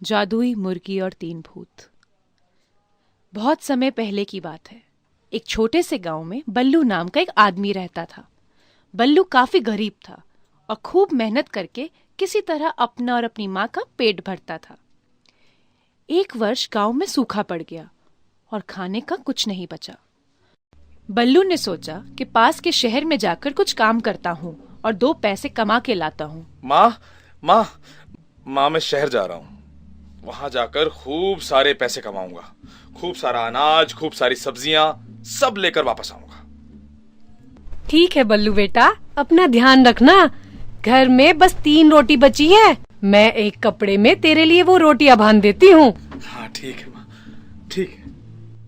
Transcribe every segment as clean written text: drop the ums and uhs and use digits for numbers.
जादुई मुर्गी और तीन भूत। बहुत समय पहले की बात है। एक छोटे से गांव में बल्लू नाम का एक आदमी रहता था। बल्लू काफी गरीब था और खूब मेहनत करके किसी तरह अपना और अपनी माँ का पेट भरता था। एक वर्ष गांव में सूखा पड़ गया और खाने का कुछ नहीं बचा। बल्लू ने सोचा कि पास के शहर में जाकर कुछ काम करता हूँ और 2 पैसे कमा के लाता हूँ। माँ मैं शहर जा रहा हूँ। वहां जाकर खूब सारे पैसे कमाऊंगा, खूब सारा अनाज, खूब सारी सब्जियां सब लेकर वापस आऊंगा। ठीक है बल्लू बेटा, अपना ध्यान रखना। घर में बस 3 रोटी बची है। मैं एक कपड़े में तेरे लिए वो रोटियां बांध देती हूँ। हाँ ठीक है माँ, ठीक है।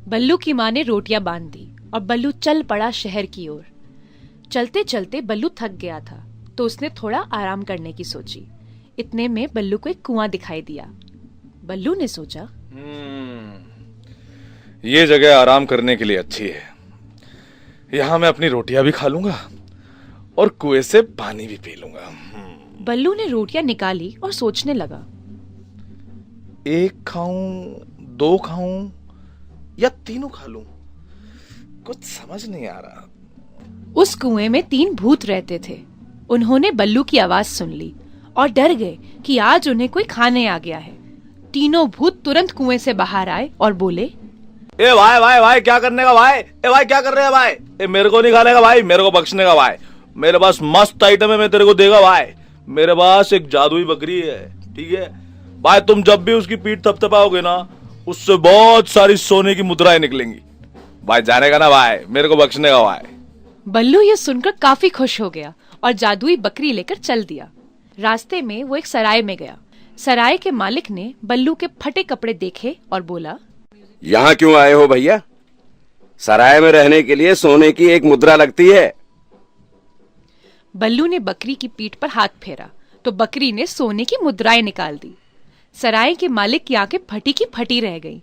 बल्लू की माँ ने रोटियां बांध दी और बल्लू चल पड़ा शहर की ओर। चलते चलते बल्लू थक गया था तो उसने थोड़ा आराम करने की सोची। इतने में बल्लू को एक कुआं दिखाई दिया। बल्लू ने सोचा, ये जगह आराम करने के लिए अच्छी है। यहाँ मैं अपनी रोटियां भी खा लूंगा और कुएं से पानी भी पी लूंगा। बल्लू ने रोटियां निकाली और सोचने लगा, 1 खाऊं, 2 खाऊं या तीनों खा लूं, कुछ समझ नहीं आ रहा। उस कुएं में 3 भूत रहते थे। उन्होंने बल्लू की आवाज सुन ली और डर गए कि आज उन्हें कोई खाने आ गया है। तीनों भूत तुरंत कुएं से बाहर आए और बोले, ए भाई क्या करने का भाई? ए भाई क्या कर रहे हैं भाई? ए मेरे को नहीं खाने का भाई, मेरे को बख्शने का भाई। मेरे पास मस्त आइटम है, मैं तेरे को देगा भाई। मेरे पास एक जादुई बकरी है, ठीक है भाई। तुम जब भी उसकी पीठ थपथपाओगे ना, उससे बहुत सारी सोने की मुद्राएं निकलेंगी भाई। जाने का ना भाई, मेरे को बख्शने का भाई। बल्लू ये सुनकर काफी खुश हो गया और जादुई बकरी लेकर चल दिया। रास्ते में वो एक सराय में गया। सराय के मालिक ने बल्लू के फटे कपड़े देखे और बोला, यहाँ क्यों आए हो भैया? सराय में रहने के लिए सोने की एक मुद्रा लगती है। बल्लू ने बकरी की पीठ पर हाथ फेरा तो बकरी ने सोने की मुद्राएं निकाल दी। सराय के मालिक की आंखें फटी की फटी रह गईं।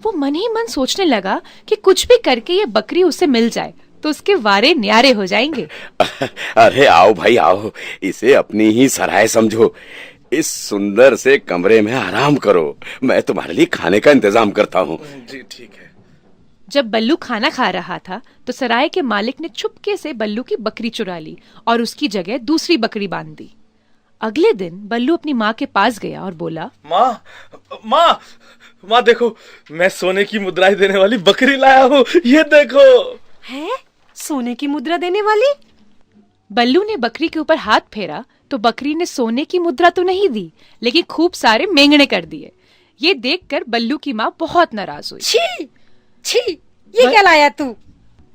वो मन ही मन सोचने लगा कि कुछ भी करके ये बकरी उसे मिल जाए तो उसके वारे न्यारे हो जाएंगे। अरे आओ भाई आओ, इसे अपनी ही सराय समझो। इस सुंदर से कमरे में आराम करो, मैं तुम्हारे लिए खाने का इंतजाम करता हूँ। जी ठीक है। जब बल्लू खाना खा रहा था तो सराय के मालिक ने चुपके से बल्लू की बकरी चुरा ली और उसकी जगह दूसरी बकरी बांध दी। अगले दिन बल्लू अपनी माँ के पास गया और बोला, माँ देखो, मैं सोने की मुद्राएं देने वाली बकरी लाया हूँ, ये देखो। है? सोने की मुद्रा देने वाली? बल्लू ने बकरी के ऊपर हाथ फेरा तो बकरी ने सोने की मुद्रा तो नहीं दी, लेकिन खूब सारे मेंगने कर दिए। ये देखकर बल्लू की माँ बहुत नाराज हुई। छी छी, ये क्या लाया तू?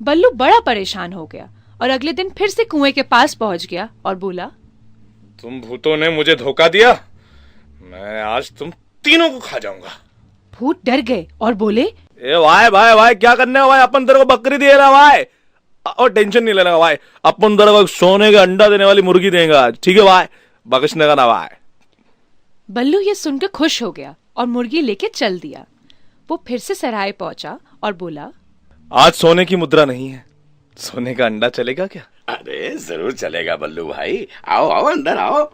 बल्लू बड़ा परेशान हो गया और अगले दिन फिर से कुएं के पास पहुंच गया और बोला, तुम भूतों ने मुझे धोखा दिया, मैं आज तुम तीनों को खा जाऊंगा। भूत डर गए और बोले, ए भाई क्या करने का भाई? अपन तेरे को बकरी दे रहा भाई, और टेंशन नहीं लेना भाई। अपन तेरे को सोने का अंडा देने वाली मुर्गी देगा, ठीक है भाई? बख्शने का ना भाई। बल्लू ये सुनकर खुश हो गया और मुर्गी लेके चल दिया। वो फिर से सराय पहुंचा और बोला, आज सोने की मुद्रा नहीं है, सोने का अंडा चलेगा क्या? अरे जरूर चलेगा बल्लू भाई, आओ आओ अंदर आओ।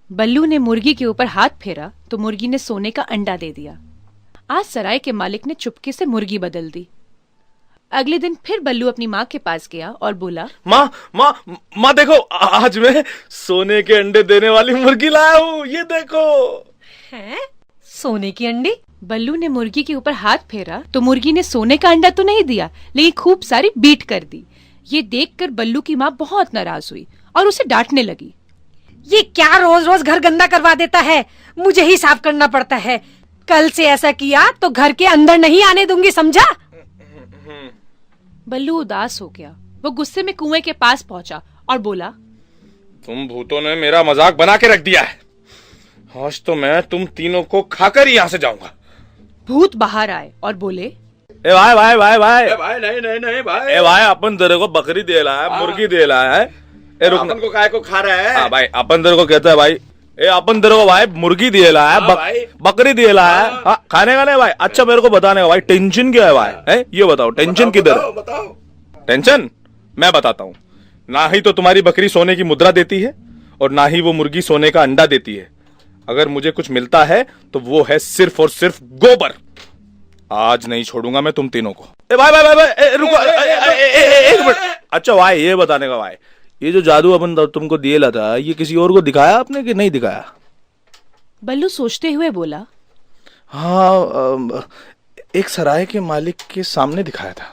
बल्लू ने मुर्गी के ऊपर हाथ फेरा तो मुर्गी ने सोने का अंडा दे दिया। आज सराय के मालिक ने चुपके से मुर्गी बदल दी। अगले दिन फिर बल्लू अपनी माँ के पास गया और बोला, माँ देखो, आज मैं सोने के अंडे देने वाली मुर्गी लाया हूँ, ये देखो। है? सोने की अंडी? बल्लू ने मुर्गी के ऊपर हाथ फेरा तो मुर्गी ने सोने का अंडा तो नहीं दिया, लेकिन खूब सारी बीट कर दी। ये देखकर बल्लू की माँ बहुत नाराज हुई और उसे डांटने लगी। ये क्या रोज रोज घर गंदा करवा देता है? मुझे ही साफ करना पड़ता है। कल से ऐसा किया तो घर के अंदर नहीं आने दूंगी, समझा? बल्लू उदास हो गया। वो गुस्से में कुएं के पास पहुंचा और बोला, तुम भूतों ने मेरा मजाक बना के रख दिया है। आज तो मैं तुम तीनों को खाकर ही यहाँ से जाऊंगा। भूत बाहर आए और बोले, ए भाई नहीं भाई। ए भाई, अपन तेरे को बकरी दे रहा है, मुर्गी दे रहा है। ए रुक, अपन को काय को खा रहा है? भाई अपन तेरे को कहता है भाई, ए अपन तेरे को भाई मुर्गी दिए ला है, बकरी दिए ला है, खाने का नहीं भाई। अच्छा मेरे को बताने का भाई, टेंशन क्या है भाई? है ये बताओ, टेंशन किधर है? बताओ। टेंशन मैं बताता हूँ। ना ही तो तुम्हारी बकरी सोने की मुद्रा देती है और ना ही वो मुर्गी सोने का अंडा देती है। अगर मुझे कुछ मिलता है तो वो है सिर्फ और सिर्फ गोबर। आज नहीं छोड़ूंगा मैं तुम तीनों को। ए भाई भाई भाई, भाई रुको, एक मिनट। अच्छा भाई, ये बताने का भाई, ये जो जादू अपन तुमको दिए ला था, ये किसी और को दिखाया आपने कि नहीं दिखाया? बल्लू सोचते हुए बोला, हाँ, एक सराय के मालिक के सामने दिखाया था।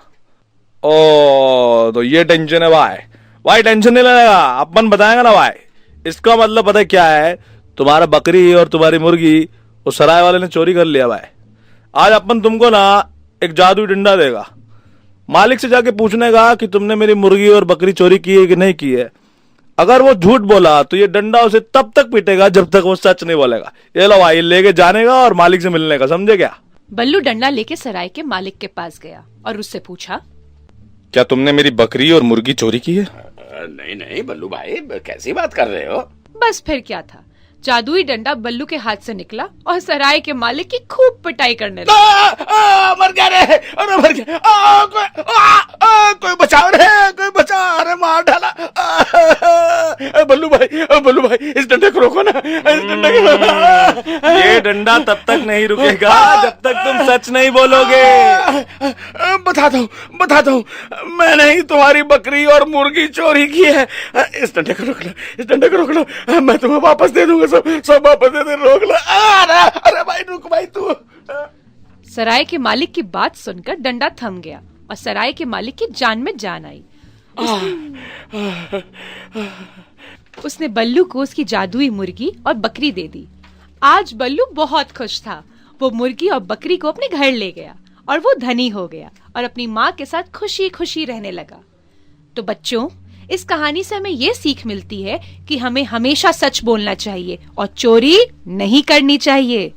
ओ, तो ये टेंशन है भाई। भाई टेंशन नहीं लेगा, अपन बताएंगे ना भाई। इसका मतलब पता है क्या है? तुम्हारा बकरी और तुम्हारी मुर्गी वो सराय वाले ने चोरी कर लिया भाई। आज अपन तुमको ना एक जादुई डंडा देगा। मालिक से जाके पूछने का कि तुमने मेरी मुर्गी और बकरी चोरी की है कि नहीं की है। अगर वो झूठ बोला तो ये डंडा उसे तब तक पीटेगा जब तक वो सच नहीं बोलेगा। ये लो भाई, लेके जाने का और मालिक से मिलने का, समझे क्या? बल्लू डंडा लेके सराय के मालिक के पास गया और उससे पूछा, क्या तुमने मेरी बकरी और मुर्गी चोरी की है? नहीं नहीं बल्लू भाई, कैसी बात कर रहे हो? बस फिर क्या था, जादुई डंडा बल्लू के हाथ से निकला और सराय के मालिक की खूब पिटाई करने लगा। मर गया रे, अरे मर गया। कोई बचाओ रे, कोई बचाओ, अरे मार डाला। बल्लू भाई इस डंडे को रोको ना, इस डंडे को। ये डंडा तब तक नहीं रुकेगा जब तक तुम सच नहीं बोलोगे। बता दो, मैंने ही तुम्हारी बकरी और मुर्गी चोरी की है। इस डंडे को रोक लो, इस डंडे को रोक लो, मैं तुम्हें वापस दे दूंगा, सब वापस दे दे, रोक लो। अरे भाई रुक भाई तू। सराय के मालिक की बात सुनकर डंडा थम गया और सराय के मालिक की जान में जान आई। उसने बल्लू को उसकी जादुई मुर्गी और बकरी दे दी। आज बल्लू बहुत खुश था। वो मुर्गी और बकरी को अपने घर ले गया और वो धनी हो गया और अपनी माँ के साथ खुशी खुशी रहने लगा। तो बच्चों, इस कहानी से हमें ये सीख मिलती है कि हमें हमेशा सच बोलना चाहिए और चोरी नहीं करनी चाहिए।